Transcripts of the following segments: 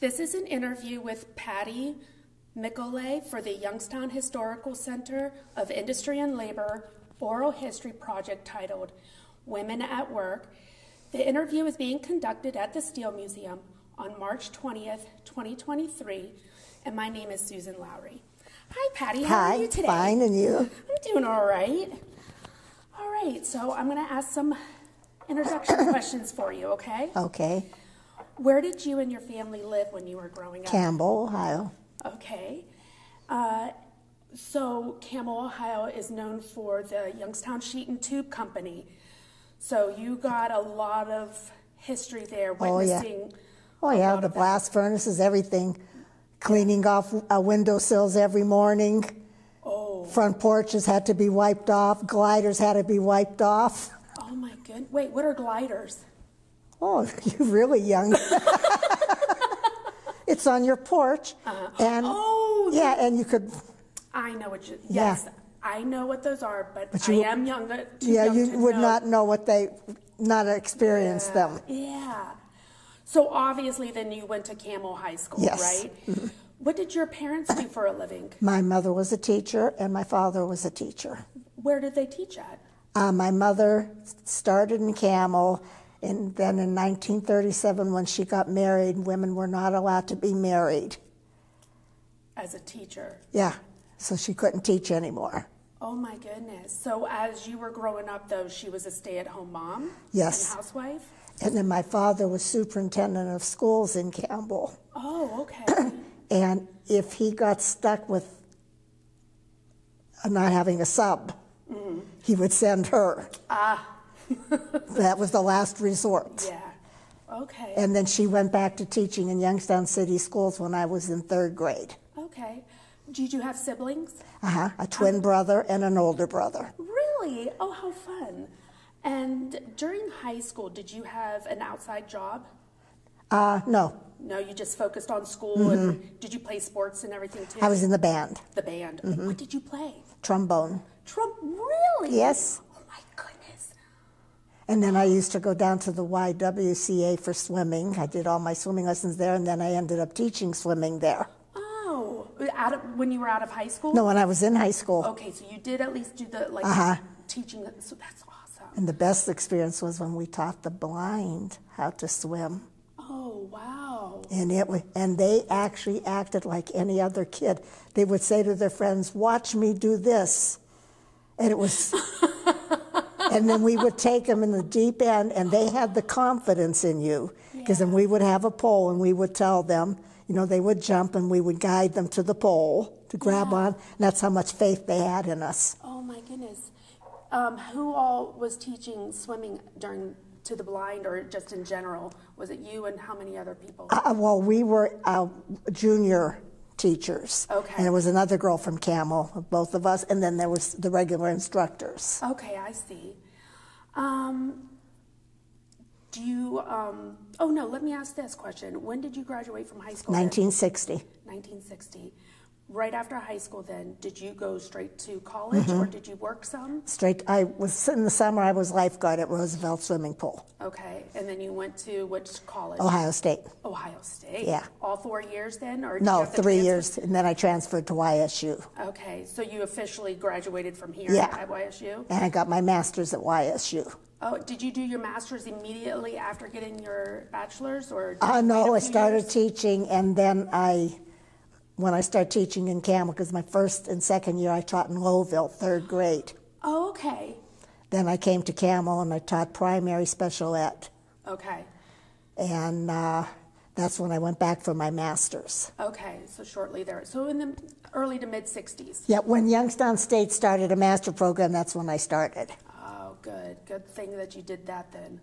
This is an interview with Patty Mikolay for the Youngstown Historical Center of Industry and Labor Oral History Project titled Women at Work. The interview is being conducted at the Steel Museum on March 20th, 2023, and my name is Susan Lowry. Hi, Patty. How are you today? Fine, and you? I'm doing all right. All right, so I'm going to ask some introduction questions for you, okay? Okay. Where did you and your family live when you were growing up? Campbell, Ohio. Okay. So Campbell, Ohio is known for the Youngstown Sheet and Tube Company. So you got a lot of history there, witnessing. Oh, yeah, the blast furnaces, everything. Cleaning off windowsills every morning. Oh. Front porches had to be wiped off. Gliders had to be wiped off. Oh, my goodness. Wait, what are gliders? Oh, you're really young. It's on your porch. And yeah, and you could. I know what you, yes, I know what those are, but I am young. You would not know what not experience them. Yeah. So obviously then you went to Campbell High School, yes. Right? Mm-hmm. What did your parents do for a living? My mother was a teacher and my father was a teacher. Where did they teach at? My mother started in Campbell, and then in 1937 when she got married, women were not allowed to be married. As a teacher? Yeah, so she couldn't teach anymore. Oh my goodness. So as you were growing up though, she was a stay-at-home mom? Yes. And housewife? And then my father was superintendent of schools in Campbell. Oh, okay. And if he got stuck with not having a sub, he would send her. That was the last resort. Yeah. Okay. And then she went back to teaching in Youngstown City Schools when I was in 3rd grade. Okay. Did you have siblings? A twin brother and an older brother. Really? Oh, how fun. And during high school, did you have an outside job? No. No, you just focused on school, and did you play sports and everything too? I was in the band. The band. What did you play? Trombone. Really? Yes. Oh my goodness. And then I used to go down to the YWCA for swimming. I did all my swimming lessons there, and then I ended up teaching swimming there. Oh, when you were out of high school? No, when I was in high school. Okay, so you did at least do the teaching. So that's awesome. And the best experience was when we taught the blind how to swim. Oh, wow. And they actually acted like any other kid. They would say to their friends, "Watch me do this." And it was, and then we would take them in the deep end, and they had the confidence in you. Because then we would have a pole, and we would tell them, they would jump, and we would guide them to the pole to grab on. And that's how much faith they had in us. Oh, my goodness. Who all was teaching swimming to the blind, or just in general? Was it you and how many other people? Well, we were junior teachers. Okay. And there was another girl from Campbell, both of us, and then there was the regular instructors. Okay, I see. Oh no, let me ask this question. When did you graduate from high school? 1960. 1960. Right after high school then, did you go straight to college or did you work some? Straight, in the summer I was lifeguard at Roosevelt Swimming Pool. Okay, and then you went to which college? Ohio State. Ohio State? Yeah. All 4 years then? Or No, 3 years, and then I transferred to YSU. Okay, so you officially graduated from here at YSU? And I got my master's at YSU. Oh, did you do your master's immediately after getting your bachelor's? Or no, I started teaching, and then when I started teaching in Campbell, because my first and second year I taught in Lowville, 3rd grade. Oh, okay. Then I came to Campbell and I taught primary special ed. Okay. And that's when I went back for my master's. Okay, so shortly there. So in the early to mid 60s. Yeah, when Youngstown State started a master program, that's when I started. Oh, good. Good thing that you did that then.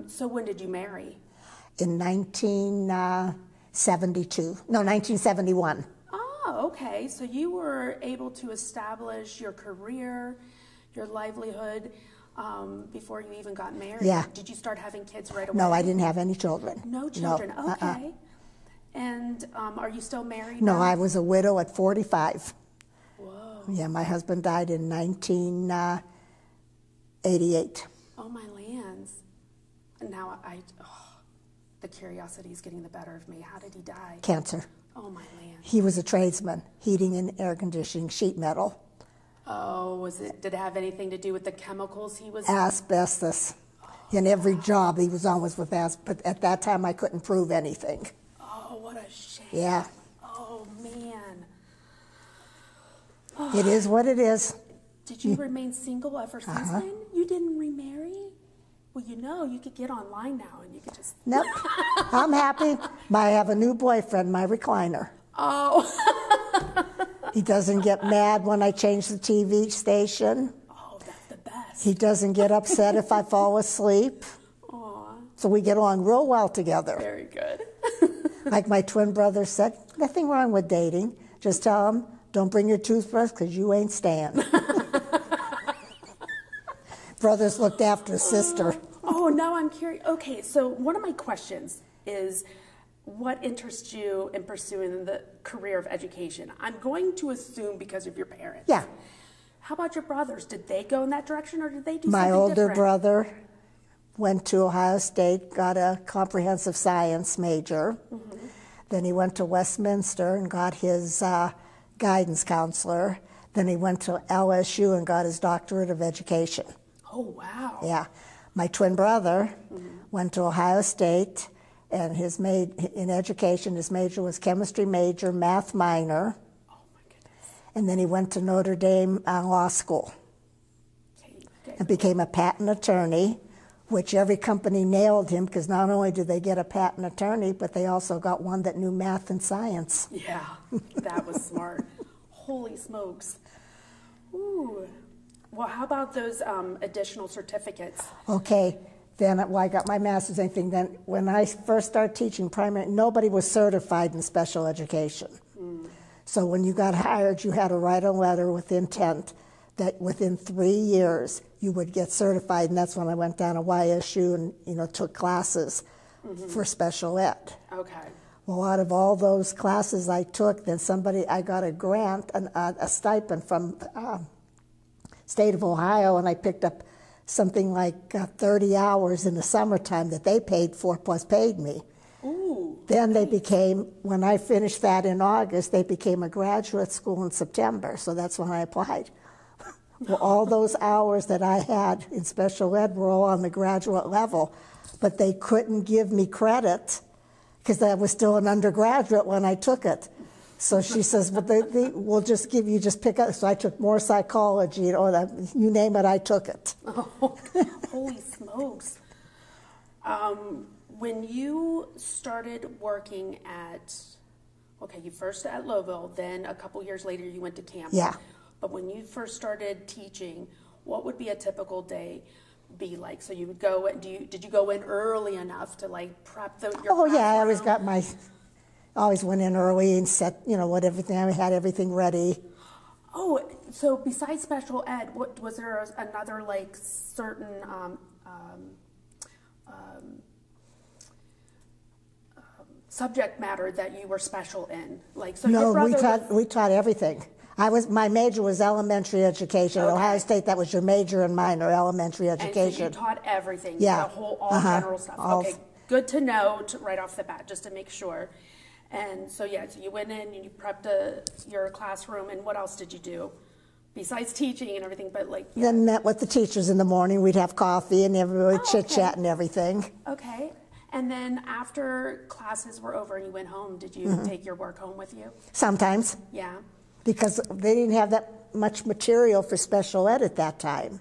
So when did you marry? In 1971. Oh, okay. So you were able to establish your career, your livelihood before you even got married. Yeah. Did you start having kids right away? No, I didn't have any children. No children. No. Okay. And are you still married? No, now? I was a widow at 45. Whoa. Yeah, my husband died in 1988. Oh, my lands. And now the curiosity is getting the better of me. How did he die? Cancer. Oh, my land. He was a tradesman, heating and air conditioning, sheet metal. Oh, did it have anything to do with the chemicals he was? Asbestos. In every job he was on was with asbestos, but at that time I couldn't prove anything. Oh, what a shame. Yeah. Oh, man. It is what it is. Did you remain single ever since then? You didn't remarry? Well, you could get online now and you could just... Nope. I'm happy. I have a new boyfriend, my recliner. Oh. He doesn't get mad when I change the TV station. Oh, that's the best. He doesn't get upset if I fall asleep. Aw. So we get along real well together. Very good. Like my twin brother said, nothing wrong with dating. Just tell him, don't bring your toothbrush because you ain't staying. Brothers looked after his sister. Oh, now I'm curious. Okay, so one of my questions is, what interests you in pursuing the career of education? I'm going to assume because of your parents. Yeah. How about your brothers? Did they go in that direction, or did they do something My older different? brother went to Ohio State, got a comprehensive science major. Mm-hmm. Then he went to Westminster and got his guidance counselor. Then he went to LSU and got his doctorate of education. Oh, wow. Yeah. My twin brother went to Ohio State, and in education, his major was chemistry major, math minor. Oh, my goodness. And then he went to Notre Dame Law School and became a patent attorney, which every company nailed him because not only did they get a patent attorney, but they also got one that knew math and science. Yeah, that was smart. Holy smokes. Ooh. Well, how about those additional certificates? Okay, then I got my master's and everything. Then when I first started teaching primary, nobody was certified in special education. So when you got hired, you had to write a letter with intent that within 3 years you would get certified, and that's when I went down to YSU and took classes for special ed. Okay. Well, out of all those classes I took, then I got a grant, a stipend from state of Ohio, and I picked up something like 30 hours in the summertime that they paid for plus paid me. Ooh. Then when I finished that in August, they became a graduate school in September, so that's when I applied. Well, all those hours that I had in special ed were all on the graduate level, but they couldn't give me credit because I was still an undergraduate when I took it. So she says, well, we'll just pick up. So I took more psychology, you name it, I took it. Oh, holy smokes. When you started working you first at Lowville, then a couple years later you went to Campbell. Yeah. But when you first started teaching, what would be a typical day be like? So you would go, did you go in early enough to prep your classroom? Yeah, I always went in early and set, I had everything ready. Oh, so besides special ed, what was there another certain subject matter that you were special in? We taught everything. My major was elementary education. Okay. At Ohio State, that was your major and minor, elementary education. And so you taught everything, yeah. all general stuff. Okay, good to know right off the bat, just to make sure. And so, so you went in and you prepped your classroom, and what else did you do? Besides teaching and everything, but Then met with the teachers in the morning. We'd have coffee and everybody chit-chat and everything. Okay. And then after classes were over and you went home, did you take your work home with you? Sometimes. Yeah. Because they didn't have that much material for special ed at that time.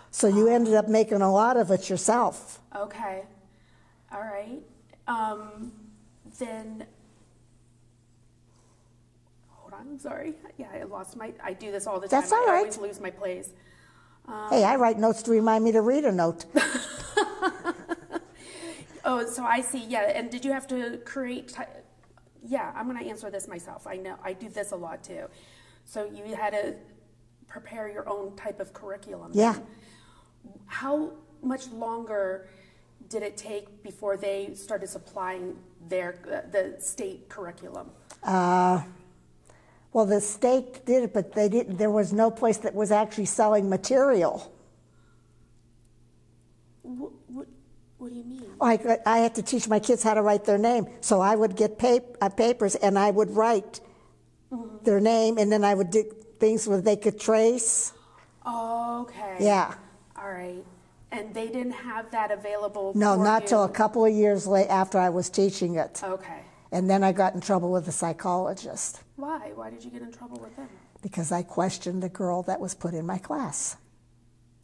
So you ended up making a lot of it yourself. Okay. All right. Then, hold on, I'm sorry. Yeah, I do this all the time. That's all right. I always lose my place. Hey, I write notes to remind me to read a note. Oh, so I see, yeah. And did you have to create... Yeah, I'm going to answer this myself. I know I do this a lot too. So you had to prepare your own type of curriculum. Yeah. How much longer did it take before they started supplying the state curriculum? Well, the state did it, but they didn't. There was no place that was actually selling material. What What do you mean? I had to teach my kids how to write their name. So I would get papers and I would write their name, and then I would do things where they could trace. Okay. Yeah. All right. And they didn't have that available No, for not you? till a couple of years after I was teaching it. Okay. And then I got in trouble with the psychologist. Why? Why did you get in trouble with them? Because I questioned the girl that was put in my class.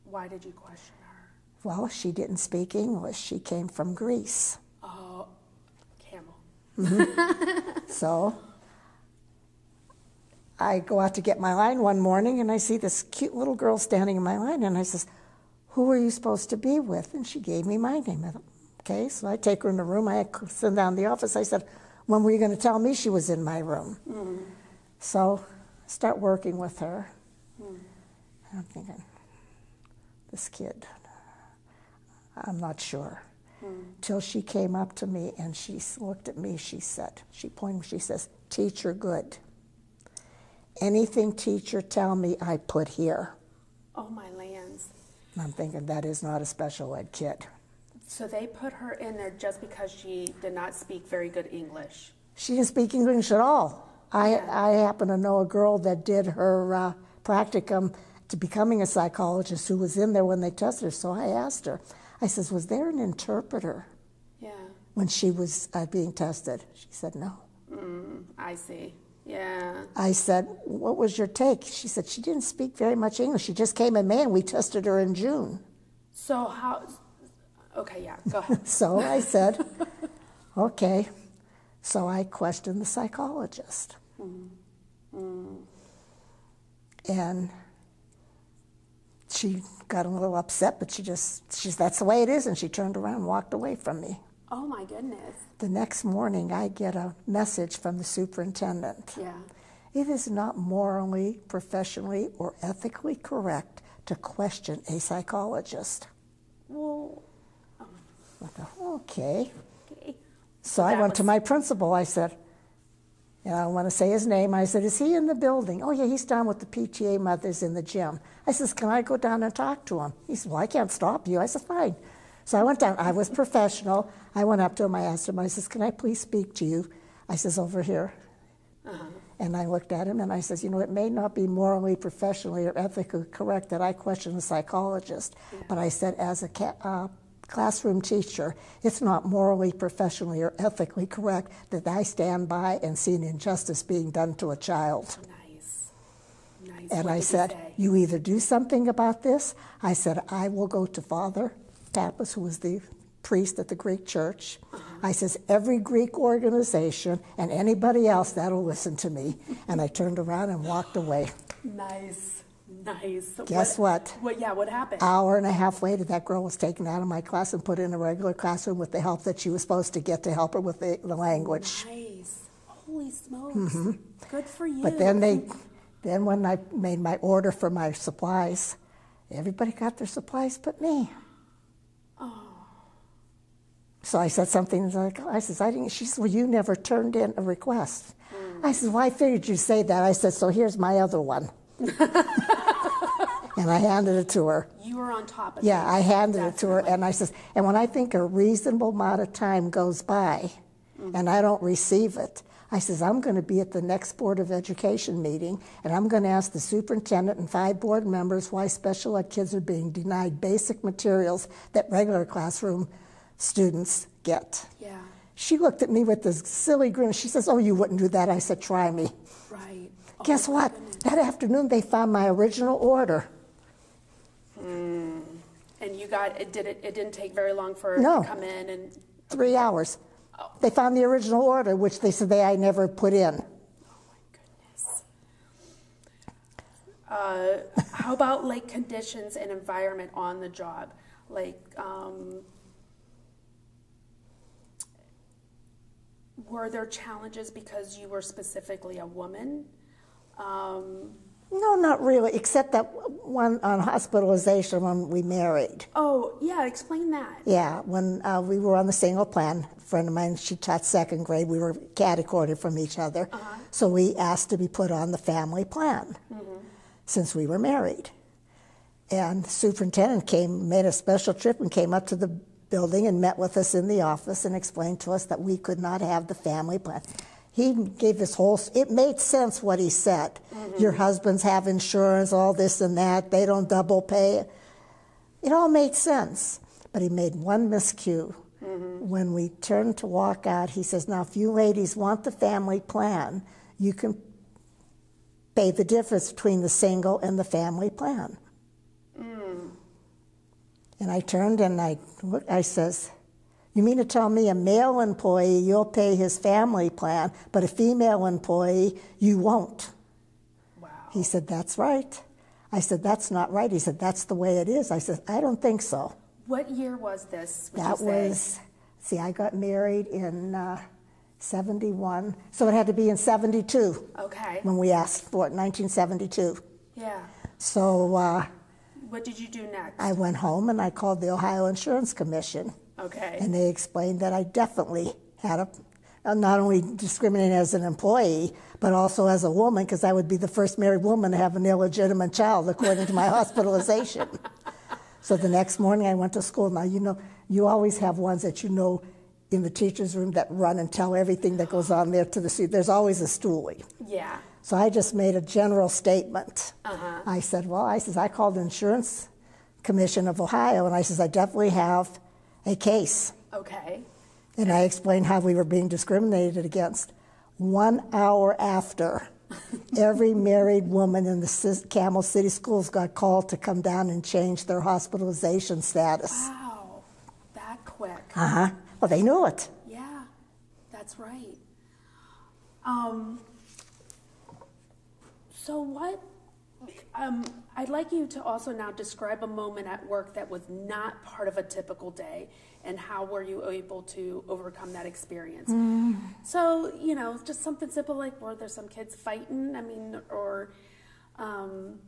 Why did you question her? Well, she didn't speak English. She came from Greece. Oh, camel. So I go out to get my line one morning, and I see this cute little girl standing in my line, and I says, "Who are you supposed to be with?" And she gave me my name. Okay, so I take her in the room. I sit down in the office. I said, "When were you going to tell me she was in my room?" So I start working with her. And I'm thinking, this kid, I'm not sure. Till she came up to me and she looked at me, she pointed, she says, "Teacher good. Anything teacher tell me, I put here." Oh, my lands. And I'm thinking, that is not a special ed kid. So they put her in there just because she did not speak very good English. She didn't speak English at all. I happen to know a girl that did her practicum to becoming a psychologist who was in there when they tested her. So I asked her, I says, "Was there an interpreter when she was being tested?" She said, "No." I see. Yeah. I said, "What was your take?" She said, "She didn't speak very much English. She just came in May and we tested her in June." So how... Okay, yeah, go ahead. So I said, okay. So I questioned the psychologist. And she got a little upset, but she's that's the way it is, and she turned around and walked away from me. Oh, my goodness. The next morning, I get a message from the superintendent. Yeah. It is not morally, professionally, or ethically correct to question a psychologist. Well... I thought, okay. Okay. So I went to my principal. I said, and I don't want to say his name. I said, "Is he in the building?" "Oh, yeah, he's down with the PTA mothers in the gym." I says, "Can I go down and talk to him?" He said, "Well, I can't stop you." I said, "Fine." So I went down. I was professional. I went up to him. I asked him, I says, "Can I please speak to you?" I says, "Over here." And I looked at him and I says, "You know, it may not be morally, professionally, or ethically correct that I question a psychologist, but I said, as a classroom teacher, it's not morally, professionally, or ethically correct that I stand by and see an injustice being done to a child." Nice. And What I did said, he say? "You either do something about this." I said, "I will go to Father Pappas, who was the priest at the Greek church." I says, "Every Greek organization and anybody else that'll listen to me." And I turned around and walked away. Nice. Nice. Guess what? What happened? Hour and a half later, that girl was taken out of my class and put in a regular classroom with the help that she was supposed to get to help her with the language. Nice. Holy smokes. Good for you. But then when I made my order for my supplies, everybody got their supplies but me. Oh. So I said something like, I says, "I didn't." She says, "Well, you never turned in a request." I said, "Well, I figured you'd say that." I said, "So here's my other one." And I handed it to her. You were on top of Yeah, things. I handed it to her, Definitely. and I says, and when I think a reasonable amount of time goes by and I don't receive it, I says, I'm going to be at the next Board of Education meeting, and I'm going to ask the superintendent and 5 board members why special ed kids are being denied basic materials that regular classroom students get. Yeah. She looked at me with this silly grin. She says, "Oh, you wouldn't do that." I said, "Try me." Right. Oh, Guess my what? goodness. That afternoon, they found my original order. And you got it. It didn't take very long for it No. to come in and. 3 hours. Oh. They found the original order, which they said I never put in. How about like conditions and environment on the job? Like, were there challenges because you were specifically a woman? No, not really, except that one on hospitalization when we married. Oh, yeah, explain that. Yeah, when we were on the single plan, a friend of mine, she taught 2nd grade, we were catty-cornered from each other, so we asked to be put on the family plan since we were married. And the superintendent made a special trip and came up to the building and met with us in the office and explained to us that we could not have the family plan. He gave this whole, it made sense what he said. Your husbands have insurance, all this and that, they don't double pay. It all made sense. But he made one miscue. When we turned to walk out, he says, now if you ladies want the family plan, you can pay the difference between the single and the family plan. And I turned and I says, you mean to tell me a male employee, you'll pay his family plan, but a female employee, you won't? Wow. He said, that's right. I said, that's not right. He said, that's the way it is. I said, I don't think so. What year was this? That was, see, I got married in 71, so it had to be in 72. Okay. When we asked for it, 1972. Yeah. So what did you do next? I went home and I called the Ohio Insurance Commission. Okay. And they explained that I definitely had not only discriminating as an employee, but also as a woman, because I would be the first married woman to have an illegitimate child, according to my hospitalization. So the next morning I went to school. Now, you know, you always have ones that you know in the teacher's room that run and tell everything that goes on there to the student. There's always a stoolie. Yeah. So I just made a general statement. I said, well, I called the Insurance Commission of Ohio, and I says, I definitely have a case. Okay. And I explained how we were being discriminated against. 1 hour after, every married woman in the Camel City schools got called to come down and change their hospitalization status. Wow, that quick. Well, they knew it. Yeah, that's right. So what, I'd like you to also now describe a moment at work that was not part of a typical day, and how were you able to overcome that experience? So, you know, just something simple like, were there some kids fighting? I mean, or bomb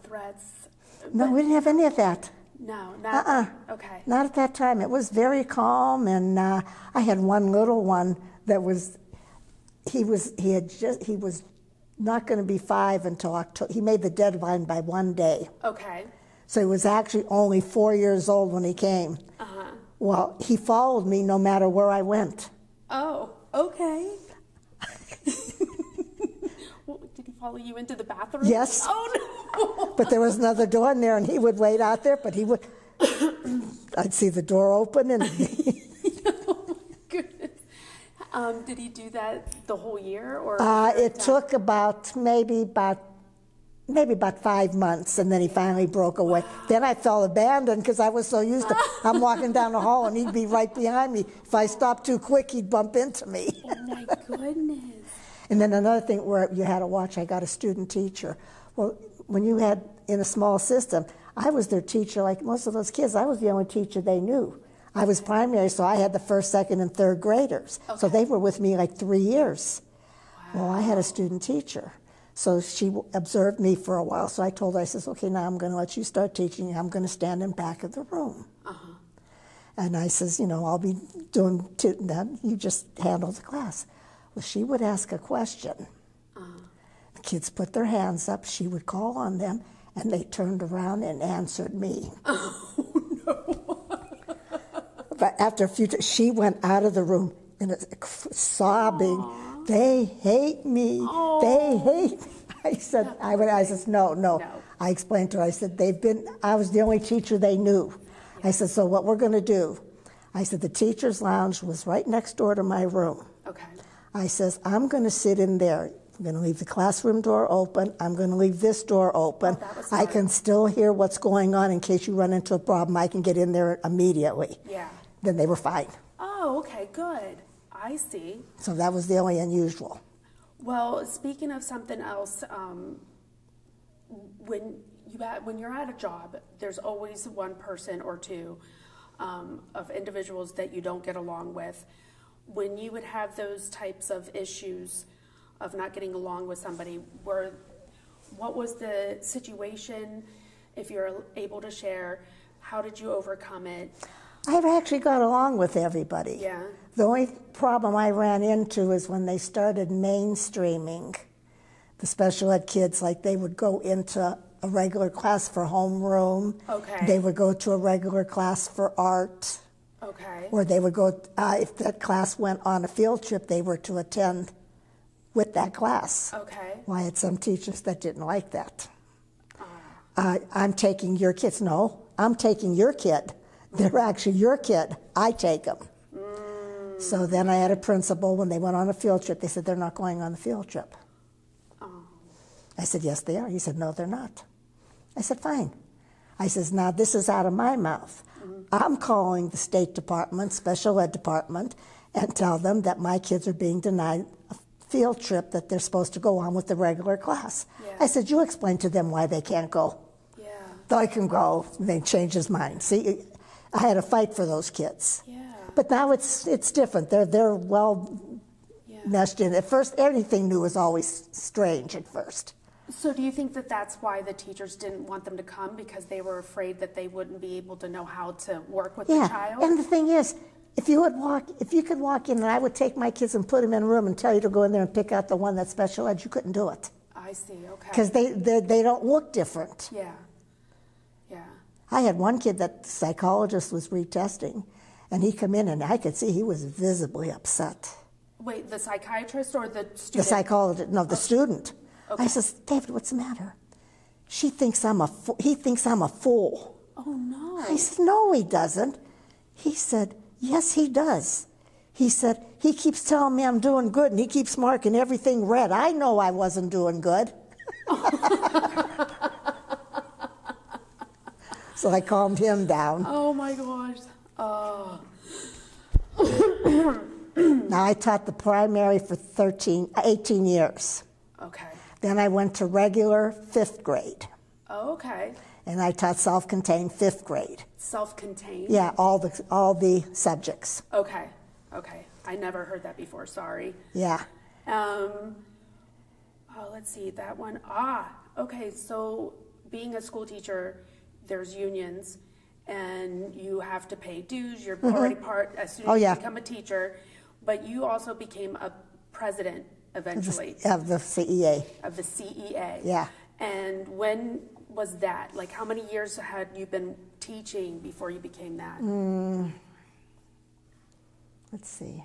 threats? No, we didn't have any of that. No, not, okay. Not at that time. It was very calm, and I had one little one that was, he was not going to be 5 until October. He made the deadline by 1 day. Okay. So he was actually only 4 years old when he came. Well, he followed me no matter where I went. Oh, okay. Well, did he follow you into the bathroom? Yes. Oh, no. But there was another door in there, and he would wait out there, but he would, I'd see the door open, and Oh, my goodness. Did he do that the whole year? Or it took maybe about 5 months, and then he finally broke away. Wow. Then I felt abandoned because I was so used to, I'm walking down the hall and he'd be right behind me. If I stopped too quick, he'd bump into me. Oh my goodness. And then another thing where you had to watch, I got a student teacher. Well, when you had in a small system, I was their teacher like most of those kids. I was the only teacher they knew. I was primary, so I had the first, second, and third graders. Okay. So they were with me like 3 years. Wow. Well, I had a student teacher. So she observed me for a while. So I told her, I says, okay, now I'm going to let you start teaching. I'm going to stand in back of the room. And I says, you know, I'll be doing that. You just handle the class. Well, she would ask a question. The kids put their hands up. She would call on them, and they turned around and answered me. Oh, no. But after a few times, she went out of the room and sobbing. Aww. They hate me. Oh. They hate me. I said, no. I explained to her, I said, I was the only teacher they knew. Yeah. I said, so what we're going to do, I said, the teacher's lounge was right next door to my room. Okay. I says, I'm going to sit in there. I'm going to leave the classroom door open. I'm going to leave this door open. Oh, I can still hear what's going on in case you run into a problem. I can get in there immediately. Yeah. Then they were fine. Oh, okay, good. I see. So that was the only unusual. Well, speaking of something else, when you're at a job, there's always one person or two of individuals that you don't get along with. When you would have those types of issues of not getting along with somebody, what was the situation? If you're able to share, how did you overcome it? I've actually got along with everybody. Yeah. The only problem I ran into is when they started mainstreaming the special ed kids, like they would go into a regular class for homeroom. Okay. They would go to a regular class for art. Okay. Or they would go, if that class went on a field trip, they were to attend with that class. Okay. Well, I had some teachers that didn't like that. I'm taking your kids. No, I'm taking your kid. They're actually your kid. I take them. So then I had a principal, when they went on a field trip, they said, they're not going on the field trip. I said, yes, they are. He said, no, they're not. I said, fine. I says, now this is out of my mouth. I'm calling the State Department, Special Ed Department, and tell them that my kids are being denied a field trip that they're supposed to go on with the regular class. Yeah. I said, you explain to them why they can't go. Yeah. They can go. They changed his mind. See, I had to fight for those kids. Yeah. But now it's different. They're well meshed in. At first, anything new was always strange at first. So do you think that that's why the teachers didn't want them to come, because they were afraid that they wouldn't be able to know how to work with the child? And the thing is, if you could walk in and I would take my kids and put them in a room and tell you to go in there and pick out the one that's special ed, you couldn't do it. I see, okay. Because they don't look different. Yeah, yeah. I had one kid that the psychologist was retesting, and he come in and I could see he was visibly upset. Wait, the psychiatrist or the student? The psychologist, no, the student. Okay. I says, David, what's the matter? He thinks I'm a fool. Oh, no. I said, no, he doesn't. He said, yes, he does. He said, he keeps telling me I'm doing good, and he keeps marking everything red. I know I wasn't doing good. So I calmed him down. Oh, my gosh. Oh. Now, I taught the primary for 18 years. Okay. Then I went to regular 5th grade. Oh, okay. And I taught self-contained 5th grade. Self-contained? Yeah, all the subjects. Okay, okay. I never heard that before, sorry. Yeah. Let's see, that one. Okay, so being a school teacher, there's unions, and you have to pay dues. You're already part, as soon as you become a teacher, but you also became a president eventually. Of the CEA. Of the CEA. Yeah. And when was that? Like, how many years had you been teaching before you became that? Let's see.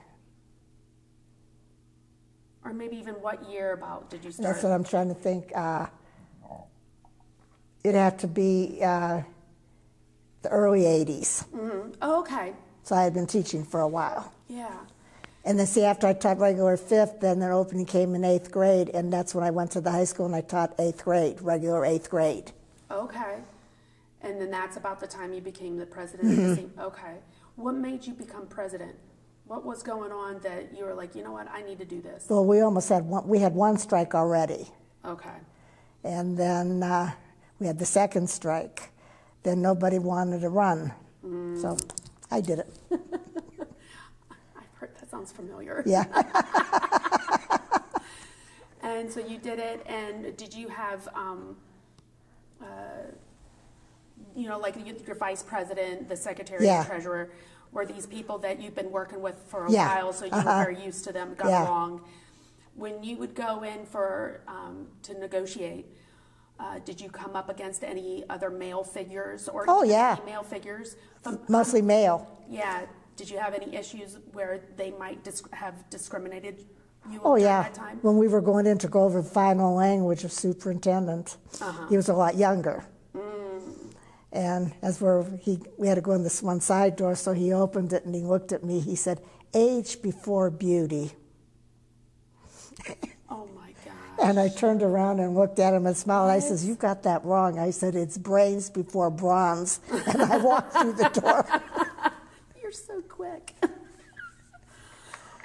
Or maybe even what year about did you start? That's what I'm trying to think. It'd have to be the early 80s. Mm-hmm. Oh, okay. So I had been teaching for a while. Yeah. And then, see, after I taught regular 5th, then their opening came in 8th grade, and that's when I went to the high school and I taught 8th grade, regular 8th grade. Okay. And then that's about the time you became the president of the team. Okay. What made you become president? What was going on that you were like, you know what, I need to do this? Well, we almost had one strike already. Okay. And then we had the second strike. Then nobody wanted to run. So I did it. I've heard that sounds familiar. Yeah. And so you did it, and did you have, like your vice president, the secretary, the treasurer, were these people that you've been working with for a while, so you were very used to them, got along. When you would go in to negotiate, did you come up against any other male figures or female figures? Mostly male. Yeah. Did you have any issues where they might have discriminated you during that time? When we were going in to go over the final language of superintendent, he was a lot younger. And as we had to go in this one side door, so he opened it and he looked at me. He said, "Age before beauty." Oh my gosh. And I turned around and looked at him and smiled. I says, "You got that wrong." I said, "It's brains before bronze." And I walked through the door. You're so quick.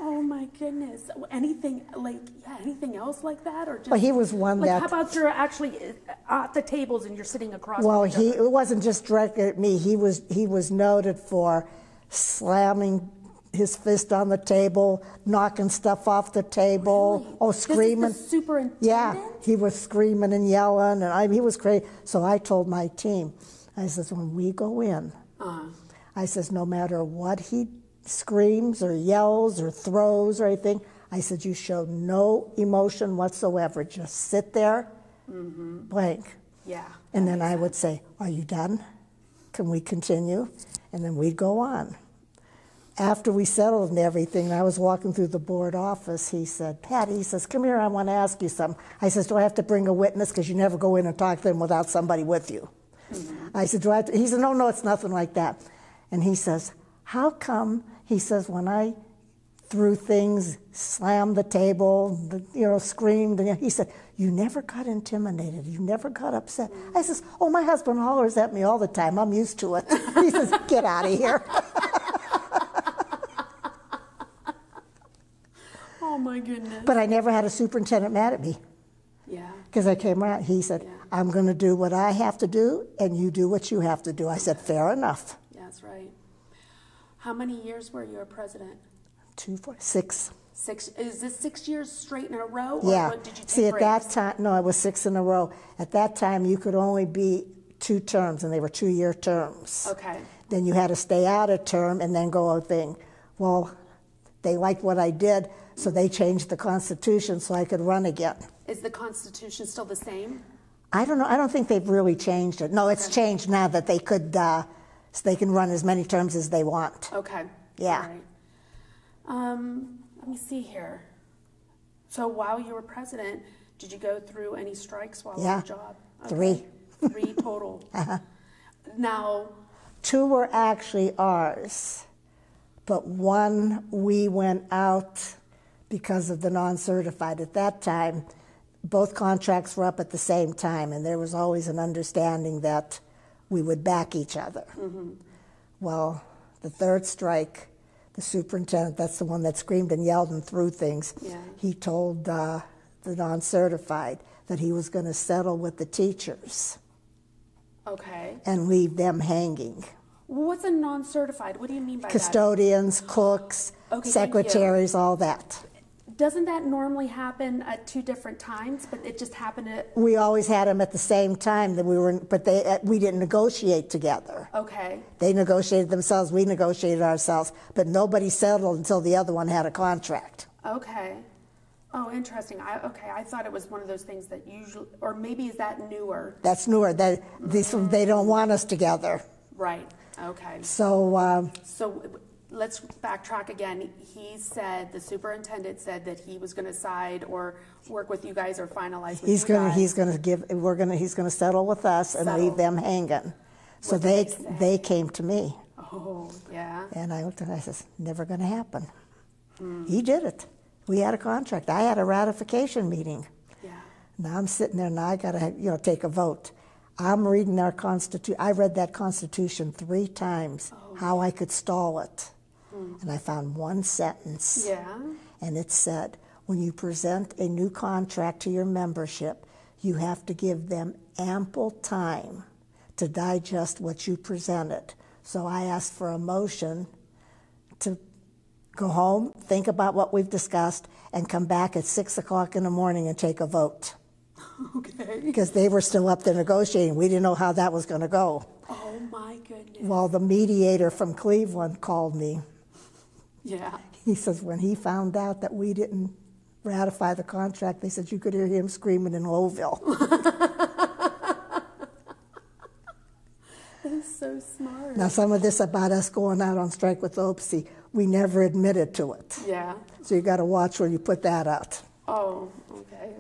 Oh my goodness. Anything else like that, or just? Well, he was one like, that. how about you're actually at the tables and you're sitting across? Well, from each other? it wasn't just directed at me. He was noted for slamming his fist on the table, knocking stuff off the table. Really? Oh, screaming! This is the superintendent? Yeah, he was screaming and yelling, and he was crazy. So I told my team, I says, when we go in, I says, no matter what he screams or yells or throws or anything, I said, you show no emotion whatsoever. Just sit there, blank. Yeah. And then I would say, are you done? Can we continue? And then we'd go on. After we settled and everything, I was walking through the board office. He said, Patty, he says, come here, I want to ask you something. I says, do I have to bring a witness? Because you never go in and talk to them without somebody with you. Mm-hmm. I said, do I have to? He said, no, it's nothing like that. And he says, how come, he says, when I threw things, slammed the table, screamed, and he said, you never got intimidated, you never got upset. I says, oh, my husband hollers at me all the time, I'm used to it. He says, get out of here. Oh my goodness. But I never had a superintendent mad at me. Yeah. Because I came around, he said, I'm going to do what I have to do, and you do what you have to do. I said, fair enough. That's right. How many years were you a president? 2, 4, 6. 6. Is this 6 years straight in a row? Yeah. Or did you take See, at breaks? that time, no, it was 6 in a row. At that time, you could only be 2 terms, and they were 2-year terms. Okay. Then you had to stay out a term and then go a thing. Well, they liked what I did, so they changed the Constitution so I could run again. Is the Constitution still the same? I don't know. I don't think they've really changed it. No, it's changed now that they could, so they can run as many terms as they want. Okay. Yeah. All right. Let me see here. So while you were president, did you go through any strikes while on the job? Okay. 3. 3 total. Now, 2 were actually ours, but 1 we went out because of the non-certified. At that time, both contracts were up at the same time, and there was always an understanding that we would back each other. Mm-hmm. Well, the 3rd strike, the superintendent, that's the one that screamed and yelled and threw things, he told the non-certified that he was going to settle with the teachers. Okay. And leave them hanging. What's a non-certified? What do you mean by Custodians, cooks, secretaries, all that. Doesn't that normally happen at 2 different times, but it just happened at... We always had them at the same time, that we didn't negotiate together. Okay. They negotiated themselves, we negotiated ourselves, but nobody settled until the other one had a contract. Okay. Oh, interesting. I thought it was one of those things that usually, or maybe is that newer? That's newer. They don't want us together. Right. Okay. So let's backtrack again. He said, the superintendent said that he was going to side or work with you guys or finalize with you guys. He's going to settle with us and leave them hanging. So they came to me. Oh, yeah. And I looked at it, I said, never going to happen. He did it. We had a contract. I had a ratification meeting. Yeah. Now I'm sitting there, and I got to take a vote. I'm reading our Constitution. I read that Constitution 3 times, how I could stall it. And I found one sentence. Yeah. And it said, when you present a new contract to your membership, you have to give them ample time to digest what you presented. So I asked for a motion to go home, think about what we've discussed, and come back at 6 o'clock in the morning and take a vote. Okay. Because they were still up there negotiating. We didn't know how that was going to go. Oh, my goodness. Well, the mediator from Cleveland called me. Yeah. He says when he found out that we didn't ratify the contract, they said you could hear him screaming in Lowville. That's so smart. Now, some of this about us going out on strike with OPSI, we never admitted to it. Yeah. So you got to watch where you put that out. Oh, okay.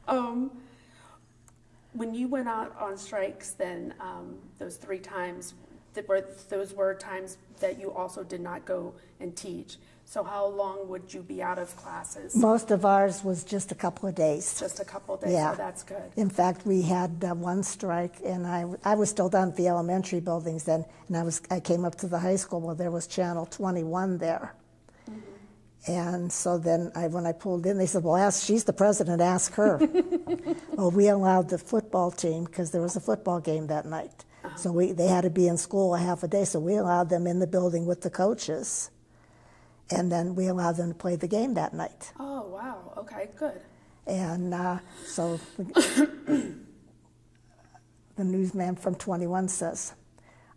No. When you went out on strikes, then those 3 times, those were times that you also did not go and teach. So how long would you be out of classes? Most of ours was just a couple of days. Just a couple of days. Yeah. Oh, that's good. In fact, we had one strike, and I was still down at the elementary buildings then, and I came up to the high school. Well, there was Channel 21 there. And so then when I pulled in, they said, well, she's the president, ask her. Well, we allowed the football team, because there was a football game that night. So they had to be in school a half a day, so we allowed them in the building with the coaches. And then we allowed them to play the game that night. Oh, wow. Okay, good. And so the newsman from 21 says,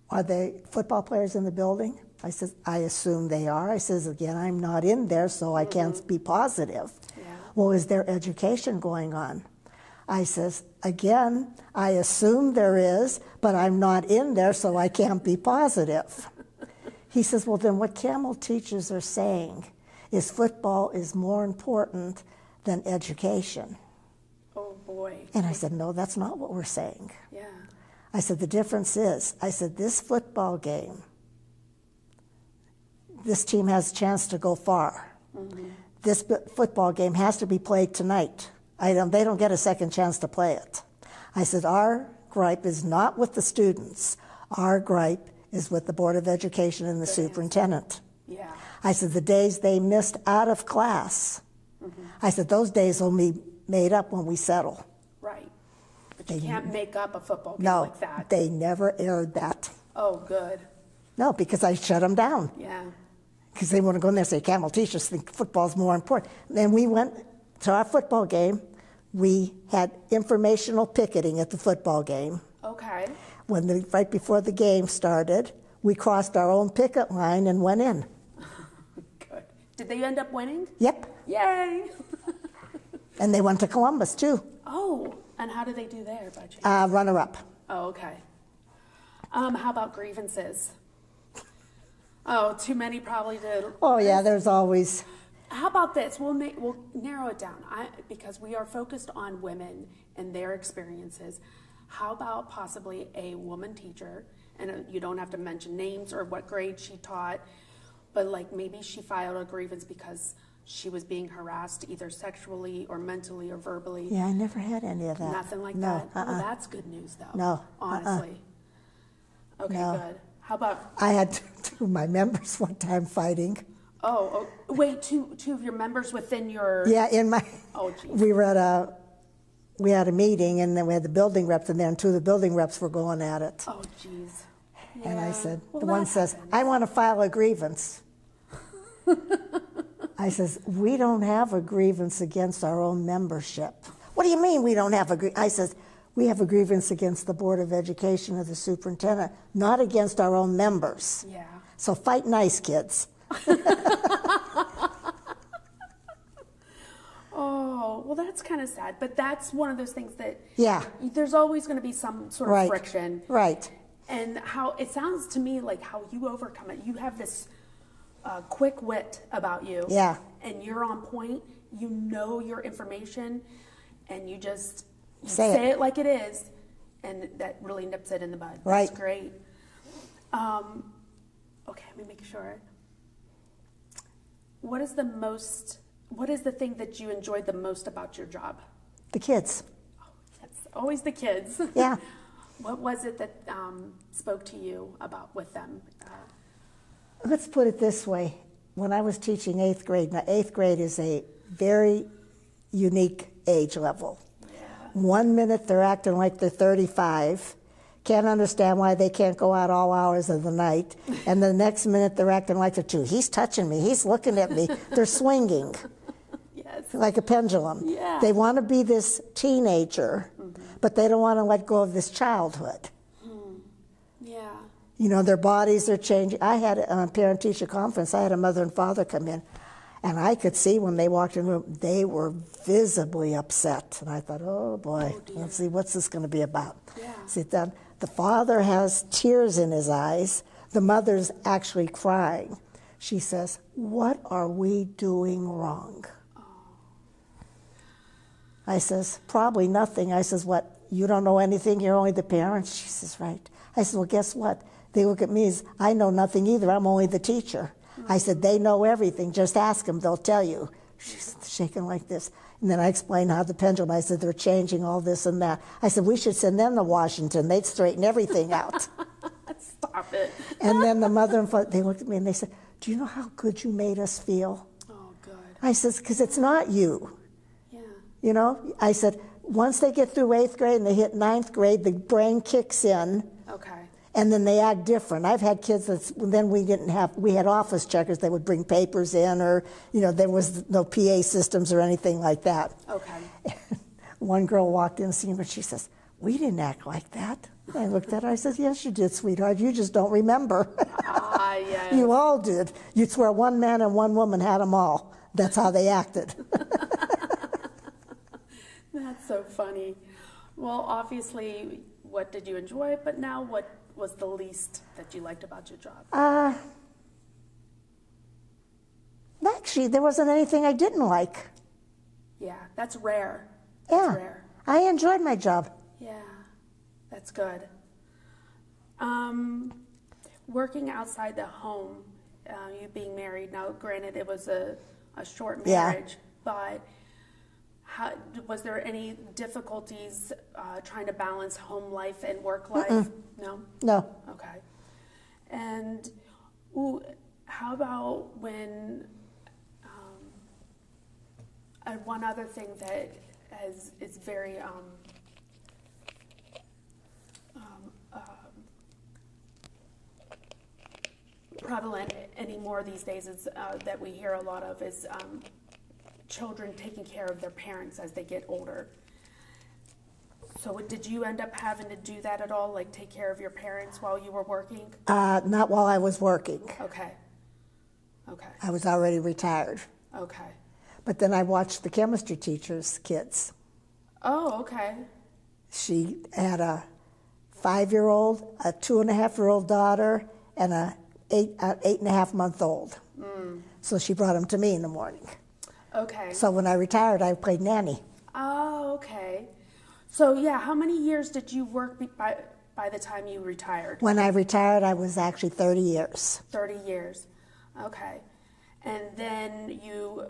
are they football players in the building? I said, I assume they are. I says, again, I'm not in there, so I can't be positive. Yeah. Well, is there education going on? I says, again, I assume there is, but I'm not in there, so I can't be positive. He says, well, then what Camel teachers are saying is football is more important than education. Oh, boy. And I said, no, that's not what we're saying. Yeah. I said, the difference is, I said, this football game, this team has a chance to go far. Mm-hmm. This football game has to be played tonight. They don't get a second chance to play it. I said, our gripe is not with the students. Our gripe is with the Board of Education and the superintendent. Yeah. I said, the days they missed out of class, I said, those days will be made up when we settle. Right. But you can't make up a football game like that. No, they never aired that. Oh, good. No, because I shut them down. Yeah. Because they want to go in there and say, Camel teachers think football's more important. Then we went to our football game. We had informational picketing at the football game. Okay. Right before the game started, we crossed our own picket line and went in. Good. Did they end up winning? Yep. Yay! And they went to Columbus, too. Oh, and how did they do there, by chance? Runner-up. Oh, okay. How about grievances? Oh, too many probably did. Oh, yeah, there's always... How about this? We'll narrow it down because we are focused on women and their experiences. How about possibly a woman teacher, and you don't have to mention names or what grade she taught, but like maybe she filed a grievance because she was being harassed either sexually or mentally or verbally. Yeah, I never had any of that. Nothing like that? Oh, that's good news, though. No. Honestly. Okay, good. How about... I had two of my members one time fighting. Oh, wait, two of your members within your... Yeah, in my... Oh, geez. We had a meeting, and then we had the building reps in there, and two of the building reps were going at it. Oh, geez. Yeah. And I said, well, the one says, I want to file a grievance. I says, we don't have a grievance against our own membership. What do you mean we don't have a grievance? I says, we have a grievance against the Board of Education or the superintendent, not against our own members. Yeah. So fight nice, kids. Oh, well, that's kind of sad. But that's one of those things that... Yeah. There's always going to be some sort of friction. Right. And how it sounds to me like how you overcome it. You have this quick wit about you. Yeah. And you're on point. You know your information. And you just say it like it is. And that really nips it in the bud. Right. That's great. Okay, let me make sure. What is the thing that you enjoyed the most about your job? The kids. Oh, it's always the kids. Yeah. What was it that spoke to you about with them? Let's put it this way. When I was teaching 8th grade, now 8th grade is a very unique age level. Yeah. 1 minute they're acting like they're 35, can't understand why they can't go out all hours of the night, and the next minute they're acting like they're 2. He's touching me, he's looking at me, they're swinging. Yes. Like a pendulum. Yeah. They want to be this teenager, but they don't want to let go of this childhood. Yeah. You know, their bodies are changing. I had a parent-teacher conference, I had a mother and father come in, and I could see when they walked in the room, they were visibly upset. And I thought, oh boy, let's see, what's this going to be about? Yeah. See, then the father has tears in his eyes. The mother's actually crying. She says, what are we doing wrong? Oh. I says, probably nothing. I says, what, you don't know anything? You're only the parents? She says, right. I said, well, guess what? They look at me as, I know nothing either. I'm only the teacher. I said, they know everything. Just ask them. They'll tell you. She's shaking like this. And then I explained how the pendulum, I said, they're changing all this and that. I said, we should send them to Washington. They'd straighten everything out. Stop it. And then the mother and father, they looked at me and they said, do you know how good you made us feel? Oh, good. I said, because it's not you. Yeah. You know, I said, once they get through 8th grade and they hit 9th grade, the brain kicks in. Okay. And then they act different. I've had kids then we had office checkers. They would bring papers in, or, you know, there was no PA systems or anything like that. Okay. One girl walked in, senior, but she says, we didn't act like that. I looked at her, I said, yes, you did, sweetheart. You just don't remember. Yes. You all did. You'd swear one man and one woman had them all. That's how they acted. That's so funny. Well, obviously, what did you enjoy? But now, what was the least that you liked about your job? Actually, there wasn't anything I didn't like. Yeah, that's rare. Yeah, That's rare. I enjoyed my job. Yeah, that's good. Working outside the home, you being married, now granted it was a short marriage, but was there any difficulties trying to balance home life and work life? No? No. Okay. And how about when, one other thing that is very prevalent anymore these days is that we hear a lot of is children taking care of their parents as they get older. So did you end up having to do that at all, like take care of your parents while you were working? Not while I was working. Okay. Okay. I was already retired. Okay. But then I watched the chemistry teacher's kids. Oh, okay. She had a 5-year-old, a 2.5-year-old daughter, and an 8.5-month-old. So she brought them to me in the morning. Okay. So when I retired, I played nanny. Oh, okay. So yeah, how many years did you work by the time you retired? When I retired, I was actually 30 years. 30 years. Okay. And then you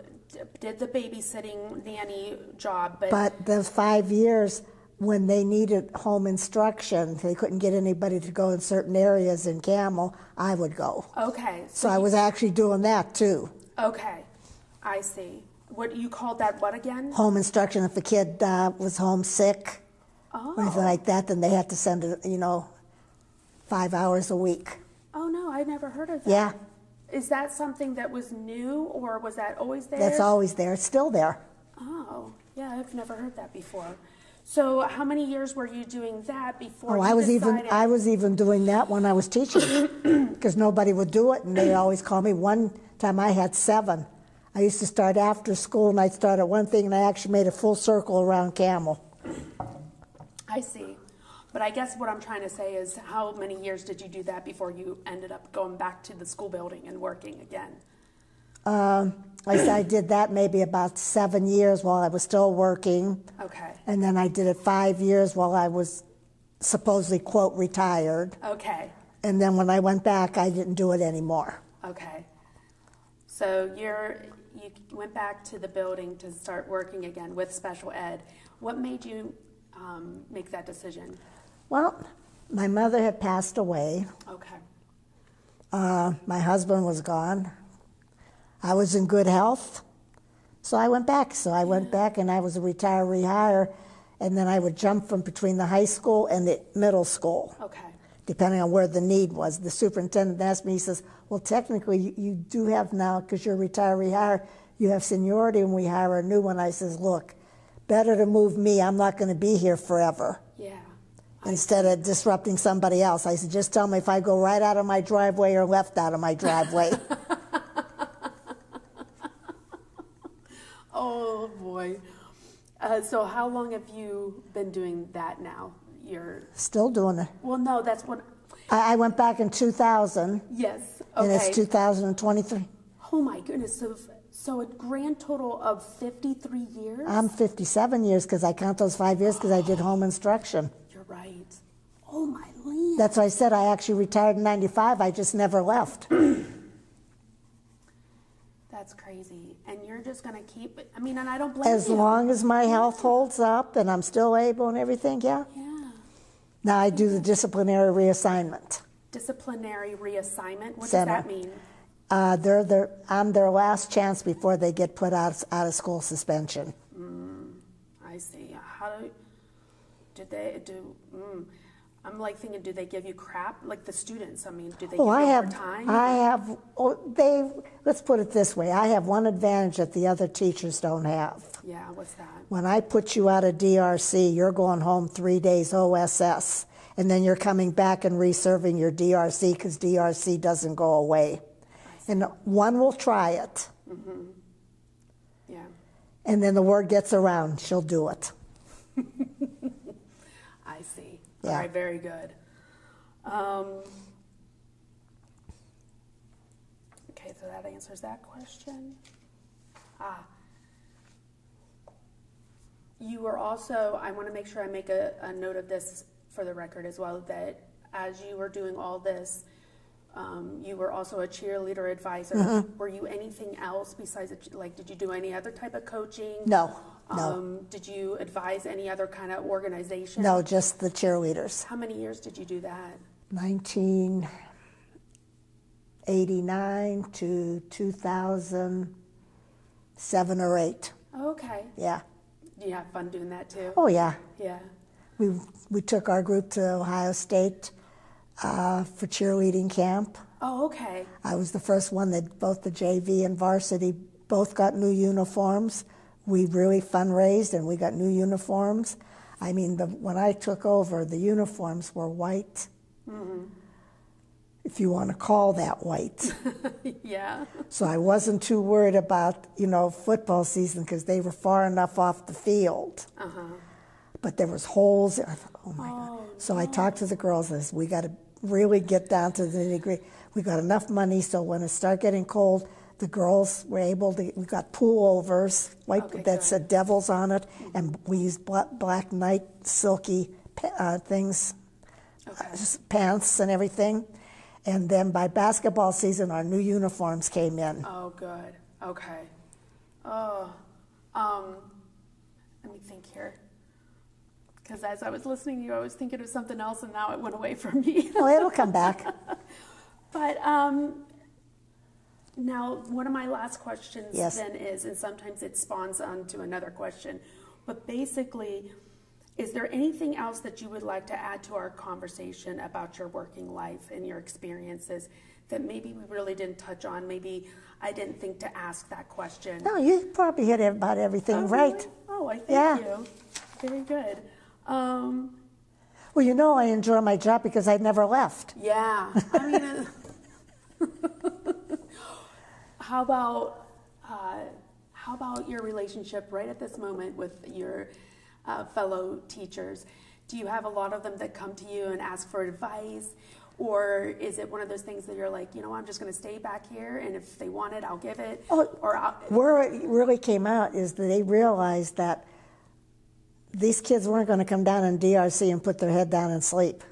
did the babysitting nanny job, But those 5 years, when they needed home instruction, they couldn't get anybody to go in certain areas in Camel, I would go. Okay. So I was actually doing that too. Okay. I see. What you called that what again? Home instruction. If a kid was homesick or anything like that, then they had to send it, 5 hours a week. Oh no, I never heard of that. Yeah. Is that something that was new, or was that always there? That's always there. It's still there. Oh, yeah, I've never heard that before. So how many years were you doing that before I was even doing that when I was teaching because nobody would do it, and they always call me. One time I had 7. I used to start after school, and I'd start at one thing, and I actually made a full circle around Camel. I see. But I guess what I'm trying to say is, how many years did you do that before you ended up going back to the school building and working again? I did that maybe about 7 years while I was still working. Okay. And then I did it 5 years while I was supposedly, quote, retired. Okay. And then when I went back, I didn't do it anymore. Okay. So you went back to the building to start working again with special ed. What made you make that decision? Well, my mother had passed away. Okay. My husband was gone. I was in good health, so I went back. So I went back, and I was a retiree hire, and then I would jump from between the high school and the middle school, Okay. depending on where the need was. The superintendent asked me, he says, well, technically, you do have now, because you're a retiree hire, you have seniority, and we hire a new one. I says, look, better to move me. I'm not going to be here forever. Yeah. Instead of disrupting somebody else. I said, just tell me if I go right out of my driveway or left out of my driveway. Oh, boy. So how long have you been doing that now? You're Still doing it. Well, no, that's what... I went back in 2000. Yes. And Okay. it's 2023. Oh, my goodness. So a grand total of 53 years? I'm 57 years because I count those 5 years because I did home instruction. You're right. Oh, my land. That's why I said I actually retired in 95. I just never left. That's crazy. And you're just going to keep it. I mean, and I don't blame you. As long as my health holds up and I'm still able and everything, yeah. Yeah. Now I do the disciplinary reassignment. Disciplinary reassignment? What Center. does that mean? I'm their last chance before they get put out of school suspension. I see. How did they do? I'm like thinking, do they give you crap like the students? I mean, do they give you more time? Let's put it this way. I have one advantage that the other teachers don't have. Yeah, what's that? When I put you out of DRC, you're going home 3 days OSS, and then you're coming back and reserving your DRC because DRC doesn't go away. And one will try it. Mm-hmm. Yeah. And then the word gets around, she'll do it. Yeah. All right, very good. Okay, so that answers that question. You were also, I want to make sure I make a note of this for the record as well, that as you were doing all this, you were also a cheerleader advisor. Mm-hmm. Were you anything else besides, like, did you do any other type of coaching? No, no. Did you advise any other kind of organization? No, just the cheerleaders. How many years did you do that? 1989 to 2007 or 8. Okay. Yeah. Do you have fun doing that too? Oh, yeah. Yeah. We took our group to Ohio State for cheerleading camp. Oh, okay. I was the first one that both the JV and varsity both got new uniforms. We really fundraised and we got new uniforms. I mean, when I took over, the uniforms were white, if you want to call that white. Yeah. So I wasn't too worried about, football season because they were far enough off the field. But there was holes. I thought, oh my God. So I talked to the girls and I said, we got to really get down to the nitty-gritty. We got enough money so when it started getting cold, the girls were able to, we got pullovers, that said devils on it, and we used black night silky things, pants and everything. And then by basketball season, our new uniforms came in. Oh, good. Okay. Oh, let me think here. Because as I was listening to you, I was thinking of something else, and now it went away from me. Oh, it'll come back. But now, one of my last questions then is, and sometimes it spawns onto another question, but basically, is there anything else that you would like to add to our conversation about your working life and your experiences that maybe we really didn't touch on? Maybe I didn't think to ask that question. No, you probably hit about everything right. Really? Oh, I thank you. Very good. Well, I enjoy my job because I never left. Yeah. I mean, how about your relationship right at this moment with your fellow teachers? Do you have a lot of them that come to you and ask for advice? Or is it one of those things that you're like, I'm just going to stay back here, and if they want it, I'll give it? Where it really came out is that they realized that these kids weren't going to come down in DRC and put their head down and sleep.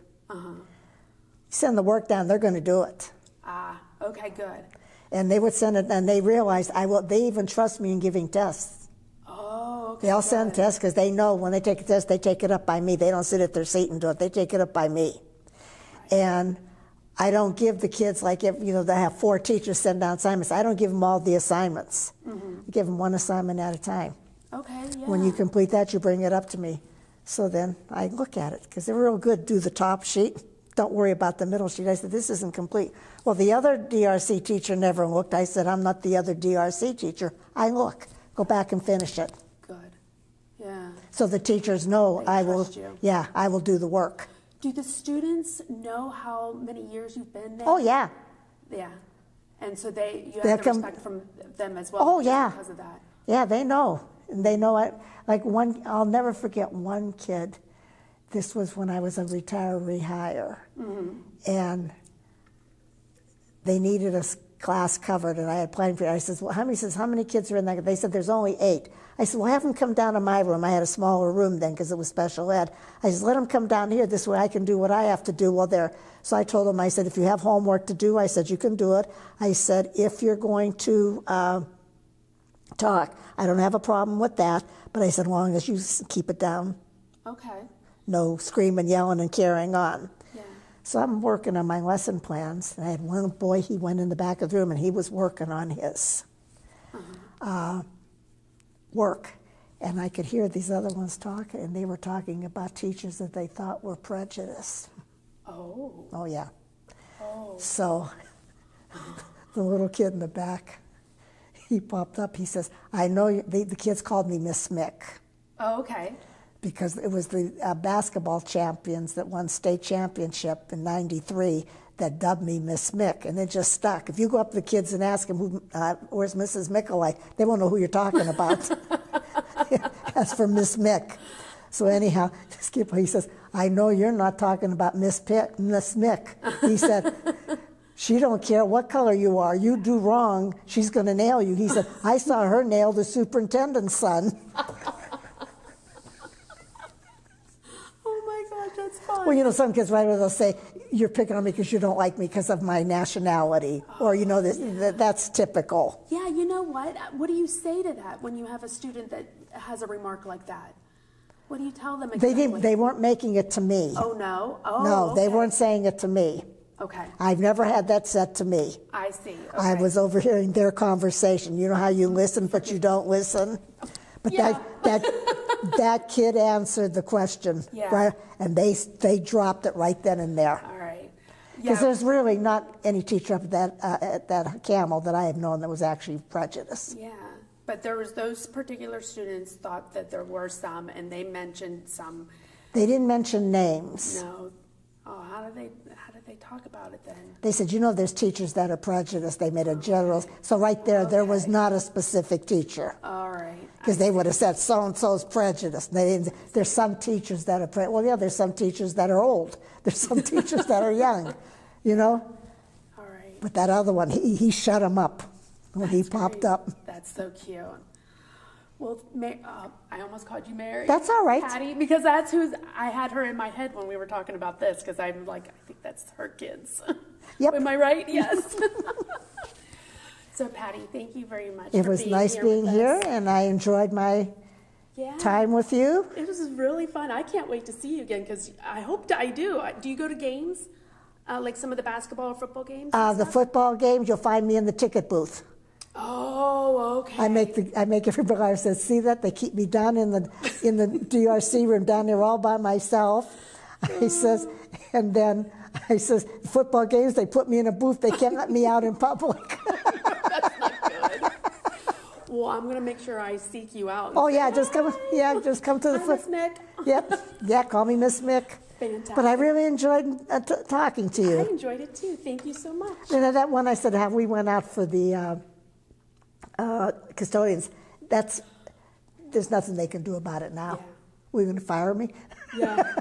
Send the work down, they're going to do it. Okay, good. And they would send it, and they realized they even trust me in giving tests. Oh, okay. They'll send tests because they know when they take a test, they take it up by me. They don't sit at their seat and do it. They take it up by me. And I don't give the kids, like, if they have 4 teachers send down assignments, I don't give them all the assignments. I give them one assignment at a time. Okay, yeah. When you complete that, you bring it up to me. So then I look at it, because they're real good. Do the top sheet. Don't worry about the middle sheet. I said, this isn't complete. Well, the other DRC teacher never looked. I said, I'm not the other DRC teacher. I look. Go back and finish it. Good. Yeah. So the teachers know They trust you. Yeah, I will do the work. Do the students know how many years you've been there? Oh, yeah. Yeah. And so you have the respect from them as well. Oh, yeah. Because of that. Yeah, they know. And they know it. Like I'll never forget one kid. This was when I was a retiree hire. And they needed a class covered, and I had planned for it. I said, well, how many kids are in that? They said, there's only 8. I said, well, have them come down to my room. I had a smaller room then because it was special ed. I said, let them come down here. This way I can do what I have to do while they're. So I told them, I said, if you have homework to do, I said, you can do it. I said, if you're going to talk, I don't have a problem with that. But I said, as long as you keep it down. Okay. No screaming, yelling, and carrying on. Yeah. So I'm working on my lesson plans. And I had one boy, he went in the back of the room, and he was working on his work. And I could hear these other ones talking, and they were talking about teachers that they thought were prejudiced. Oh. Oh, yeah. Oh. So the little kid in the back, he popped up. He says, I know the kids called me Miss Mick. Oh, okay. Because it was the basketball champions that won state championship in '93 that dubbed me Miss Mick, and it just stuck. If you go up to the kids and ask them, where's Mrs. Mikolay, they won't know who you're talking about. As for Miss Mick. So anyhow, Skip, he says, I know you're not talking about Miss Mick. He said, she don't care what color you are. You do wrong, she's going to nail you. He said, I saw her nail the superintendent's son. Oh my God, that's fun. Well, you know, some kids right away they'll say, you're picking on me because you don't like me because of my nationality. Or, you know, that's typical. Yeah, you know what? What do you say to that when you have a student that has a remark like that? What do you tell them exactly? They weren't making it to me. Oh, no? Oh, no, okay. They weren't saying it to me. Okay. I've never had that said to me. I see. Okay. I was overhearing their conversation. You know how you listen, but you don't listen? But yeah. that kid answered the question, yeah. right? And they dropped it right then and there. All right. Because there's really not any teacher up at that Camel that I have known that was actually prejudiced. Yeah. But there was those particular students thought that there were some, and they mentioned some. They didn't mention names. No. Oh, how did they talk about it then? They said, you know, there's teachers that are prejudiced. They made a general. So right there, there was not a specific teacher. All right. Because they would have said so-and-so's prejudiced. They didn't. There's some teachers that are prejudiced. Well, yeah, there's some teachers that are old. There's some teachers that are young, you know? All right. But that other one, he shut him up when he popped great. up. That's so cute. Well, I almost called you Mary. That's all right. Patty, because that's I had her in my head when we were talking about this, because I'm like, I think that's her kids. Yep. Am I right? Yes. So, Patty, thank you very much. It was nice being here, and I enjoyed my time with you. It was really fun. I can't wait to see you again, because I hope I do. Do you go to games, like some of the basketball or football games? The football games, you'll find me in the ticket booth. Oh, okay. I make everybody say, see that? They keep me down in the DRC room down there all by myself. I says, and then I says, football games, they put me in a booth. They can't let me out in public. That's not good. Well, I'm going to make sure I seek you out. Oh, yeah, just come to the Miss Mick. Yep, call me Miss Mick. Fantastic. But I really enjoyed talking to you. I enjoyed it too. Thank you so much. And that one I said, how we went out for the custodians, there's nothing they can do about it now. Yeah. Were you going to fire me? Yeah.